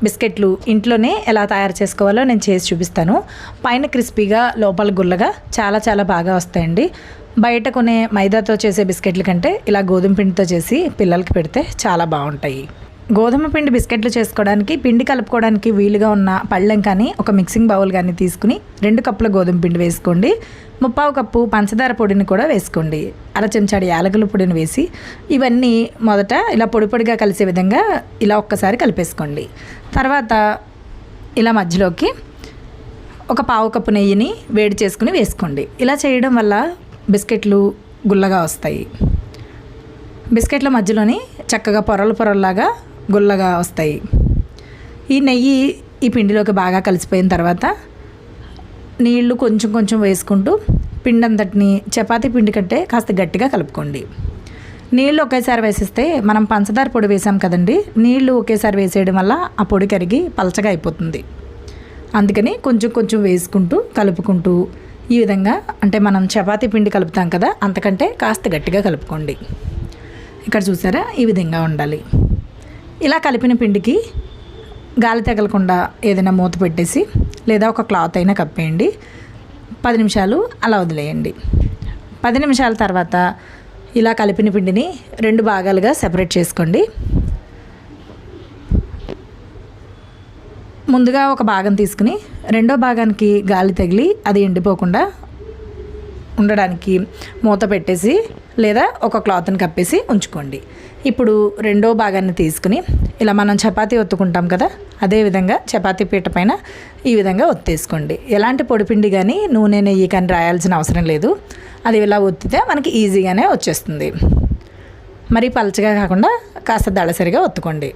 బిస్కెట్లు ఇంట్లోనే ఎలా తయారు చేసుకోవాలో నేను చేసి చూపిస్తాను. పైన క్రిస్పీగా లోపల గుల్లగా చాలా చాలా బాగా వస్తాయండి. బయట కొనే మైదాతో చేసే బిస్కెట్ల కంటే ఇలా గోధుమ పిండితో చేసి పిల్లలకి పెడితే చాలా బాగుంటాయి. గోధుమ పిండి బిస్కెట్లు చేసుకోవడానికి పిండి కలుపుకోవడానికి వీలుగా ఉన్న పళ్ళెం కానీ ఒక మిక్సింగ్ బౌల్ కానీ తీసుకుని 2 కప్పుల గోధుమ పిండి వేసుకోండి. 1/4 కప్పు పంచదార పొడిని కూడా వేసుకోండి. అర చెంచాడు యాలకుల పొడిని వేసి ఇవన్నీ మొదట ఇలా పొడి పొడిగా కలిసే విధంగా ఇలా ఒక్కసారి కలిపేసుకోండి. తర్వాత ఇలా మధ్యలోకి ఒక 1/4 కప్పు నెయ్యిని వేడి చేసుకుని వేసుకోండి. ఇలా చేయడం వల్ల బిస్కెట్లు గుల్లగా వస్తాయి. బిస్కెట్ల మధ్యలోని చక్కగా పొరలు పొరల్లాగా గుల్లగా వస్తాయి. ఈ నెయ్యి ఈ పిండిలోకి బాగా కలిసిపోయిన తర్వాత నీళ్లు కొంచెం కొంచెం వేసుకుంటూ పిండి అంతటిని చపాతీ పిండి కంటే కాస్త గట్టిగా కలుపుకోండి. నీళ్ళు ఒకేసారి వేసేస్తే మనం పంచదార పొడి వేసాం కదండి, నీళ్లు ఒకేసారి వేసేయడం వల్ల ఆ పొడి కరిగి పలచగా అయిపోతుంది. అందుకని కొంచెం కొంచెం వేసుకుంటూ కలుపుకుంటూ ఈ విధంగా, అంటే మనం చపాతీ పిండి కలుపుతాం కదా, అంతకంటే కాస్త గట్టిగా కలుపుకోండి. ఇక్కడ చూసారా, ఈ విధంగా ఉండాలి. ఇలా కలిపిన పిండికి గాలి తగలకుండా ఏదైనా మూత పెట్టేసి లేదా ఒక క్లాత్ అయినా కప్పేయండి. 10 నిమిషాలు అలా వదిలేయండి. 10 నిమిషాల తర్వాత ఇలా కలిపిన పిండిని 2 భాగాలుగా సెపరేట్ చేసుకోండి. ముందుగా ఒక భాగం తీసుకుని రెండో భాగానికి గాలి తగిలి అది ఎండిపోకుండా ఉండడానికి మూత పెట్టేసి లేదా ఒక క్లాత్ని కప్పేసి ఉంచుకోండి. ఇప్పుడు రెండో భాగాన్ని తీసుకుని ఇలా మనం చపాతీ ఒత్తుకుంటాం కదా, అదేవిధంగా చపాతీ పీట పైన ఈ విధంగా ఒత్తేసుకోండి. ఎలాంటి పొడిపిండి కానీ నూనె నెయ్యి కానీ రాయాల్సిన అవసరం లేదు. అది ఇలా ఒత్తితే మనకి ఈజీగానే వచ్చేస్తుంది. మరి పలచగా కాకుండా కాస్త దళసరిగా ఒత్తుకోండి.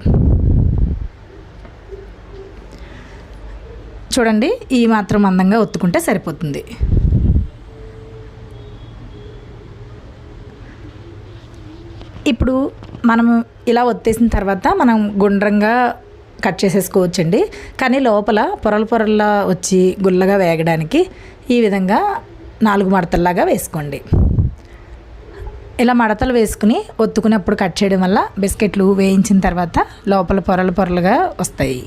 చూడండి, ఈ మాత్రం మందంగా ఒత్తుకుంటే సరిపోతుంది. ఇప్పుడు మనం ఇలా ఒత్తేసిన తర్వాత మనం గుండ్రంగా కట్ చేసేసుకోవచ్చండి. కానీ లోపల పొరలు పొరల్లా వచ్చి గుల్లగా వేగడానికి ఈ విధంగా 4 మడతల్లాగా వేసుకోండి. ఇలా మడతలు వేసుకుని ఒత్తుకున్నప్పుడు కట్ చేయడం వల్ల బిస్కెట్లు వేయించిన తర్వాత లోపల పొరలు పొరలుగా వస్తాయి.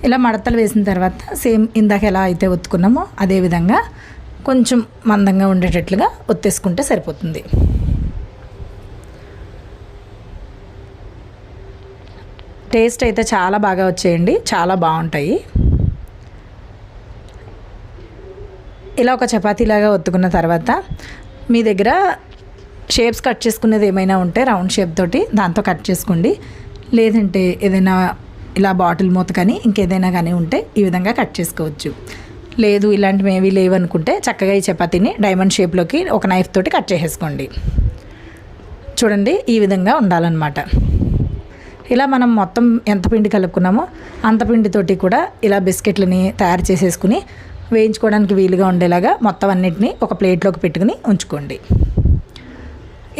ఇలా మడతలు వేసిన తర్వాత సేమ్ ఇందాక ఎలా అయితే ఒత్తుకున్నామో అదేవిధంగా కొంచెం మందంగా ఉండేటట్లుగా ఒత్తేసుకుంటే సరిపోతుంది. టేస్ట్ అయితే చాలా బాగా వచ్చేయండి, చాలా బాగుంటాయి. ఇలా ఒక చపాతీలాగా ఒత్తుకున్న తర్వాత మీ దగ్గర షేప్స్ కట్ చేసుకునేది ఏమైనా ఉంటే రౌండ్ షేప్ తోటి దాంతో కట్ చేసుకోండి. లేదంటే ఏదైనా ఇలా బాటిల్ మూత కానీ ఇంకేదైనా కానీ ఉంటే ఈ విధంగా కట్ చేసుకోవచ్చు. లేదు ఇలాంటివి ఏవి లేవనుకుంటే చక్కగా ఈ చపాతీని డైమండ్ షేప్లోకి ఒక నైఫ్ తోటి కట్ చేసేసుకోండి. చూడండి, ఈ విధంగా ఉండాలన్నమాట. ఇలా మనం మొత్తం ఎంత పిండి కలుపుకున్నామో అంత పిండితోటి కూడా ఇలా బిస్కెట్లని తయారు చేసేసుకుని వేయించుకోవడానికి వీలుగా ఉండేలాగా మొత్తం అన్నిటినీ ఒక ప్లేట్లోకి పెట్టుకుని ఉంచుకోండి.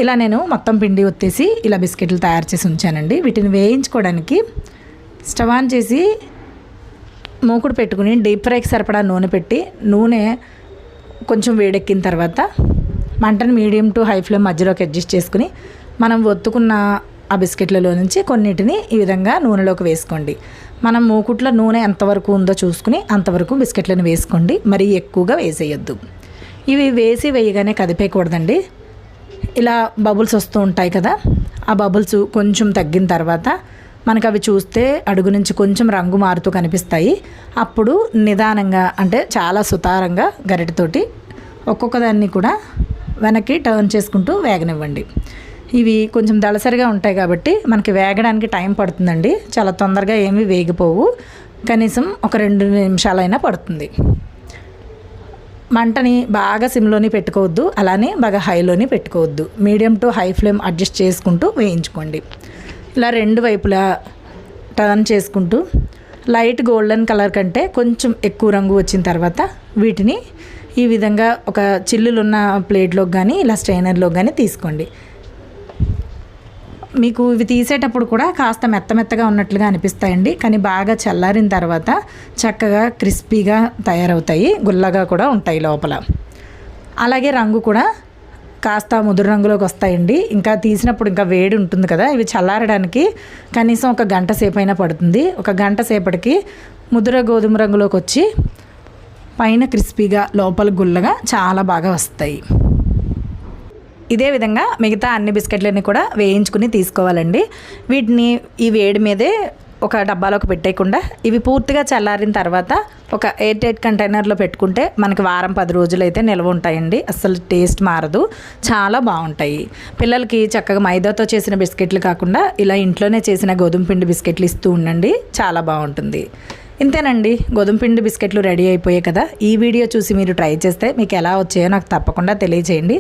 ఇలా నేను మొత్తం పిండి ఒత్తేసి ఇలా బిస్కెట్లు తయారు చేసి ఉంచానండి. వీటిని వేయించుకోవడానికి స్టవ్ ఆన్ చేసి మూకుడు పెట్టుకుని డీప్ ఫ్రైకి సరిపడా నూనె పెట్టి నూనె కొంచెం వేడెక్కిన తర్వాత మంటను మీడియం టు హై ఫ్లేమ్ మధ్యలోకి అడ్జస్ట్ చేసుకుని మనం ఒత్తుకున్న ఆ బిస్కెట్లలో నుంచి కొన్నిటిని ఈ విధంగా నూనెలోకి వేసుకోండి. మనం మూకుట్లో నూనె ఎంతవరకు ఉందో చూసుకుని అంతవరకు బిస్కెట్లను వేసుకోండి. మరీ ఎక్కువగా వేసేయొద్దు. ఇవి వేయగానే కదిపేయకూడదండి. ఇలా బబుల్స్ వస్తూ ఉంటాయి కదా, ఆ బబుల్స్ కొంచెం తగ్గిన తర్వాత మనకు అవి చూస్తే అడుగు నుంచి కొంచెం రంగు మారుతూ కనిపిస్తాయి. అప్పుడు నిదానంగా, అంటే చాలా సుతారంగా గరిటెతోటి ఒక్కొక్క దాన్ని కూడా వెనక్కి టర్న్ చేసుకుంటూ వేగనివ్వండి. ఇవి కొంచెం దళసరిగా ఉంటాయి కాబట్టి మనకి వేగడానికి టైం పడుతుందండి. చాలా తొందరగా ఏమీ వేగిపోవు, కనీసం ఒక 2 నిమిషాలైనా పడుతుంది. మంటని బాగా సిమ్లోని పెట్టుకోవద్దు, అలానే బాగా హైలోని పెట్టుకోవద్దు. Medium to high flame adjust చేసుకుంటూ వేయించుకోండి. ఇలా 2 వైపులా టర్న్ చేసుకుంటూ లైట్ గోల్డెన్ కలర్ కంటే కొంచెం ఎక్కువ రంగు వచ్చిన తర్వాత వీటిని ఈ విధంగా ఒక చిల్లులున్న ప్లేట్లోకి కానీ ఇలా స్ట్రైనర్లోకి కానీ తీసుకోండి. మీకు ఇవి తీసేటప్పుడు కూడా కాస్త మెత్తగా ఉన్నట్లుగా అనిపిస్తాయండి, కానీ బాగా చల్లారిన తర్వాత చక్కగా క్రిస్పీగా తయారవుతాయి, గుల్లగా కూడా ఉంటాయి లోపల. అలాగే రంగు కూడా కాస్త ముదురు రంగులోకి వస్తాయండి. ఇంకా తీసినప్పుడు ఇంకా వేడి ఉంటుంది కదా, ఇవి చల్లారడానికి కనీసం 1 గంట సేపు అయినా పడుతుంది. 1 గంట సేపటికి ముదుర గోధుమ రంగులోకి వచ్చి పైన క్రిస్పీగా లోపల గుల్లగా చాలా బాగా వస్తాయి. ఇదే విధంగా మిగతా అన్ని బిస్కెట్లని కూడా వేయించుకుని తీసుకోవాలండి. వీటిని ఈ వేడి మీదే ఒక డబ్బాలోకి పెట్టేయకుండా ఇవి పూర్తిగా చల్లారిన తర్వాత ఒక ఎయిర్ టైట్ కంటైనర్లో పెట్టుకుంటే మనకి వారం 10 రోజులు అయితే నిల్వ ఉంటాయండి. అస్సలు టేస్ట్ మారదు, చాలా బాగుంటాయి. పిల్లలకి చక్కగా మైదాతో చేసిన బిస్కెట్లు కాకుండా ఇలా ఇంట్లోనే చేసిన గోధుమ పిండి బిస్కెట్లు ఇస్తూ ఉండండి, చాలా బాగుంటుంది. ఇంతేనండి, గోధుమ పిండి బిస్కెట్లు రెడీ అయిపోయాయి కదా. ఈ వీడియో చూసి మీరు ట్రై చేస్తే మీకు ఎలా వచ్చాయో నాకు తప్పకుండా తెలియజేయండి.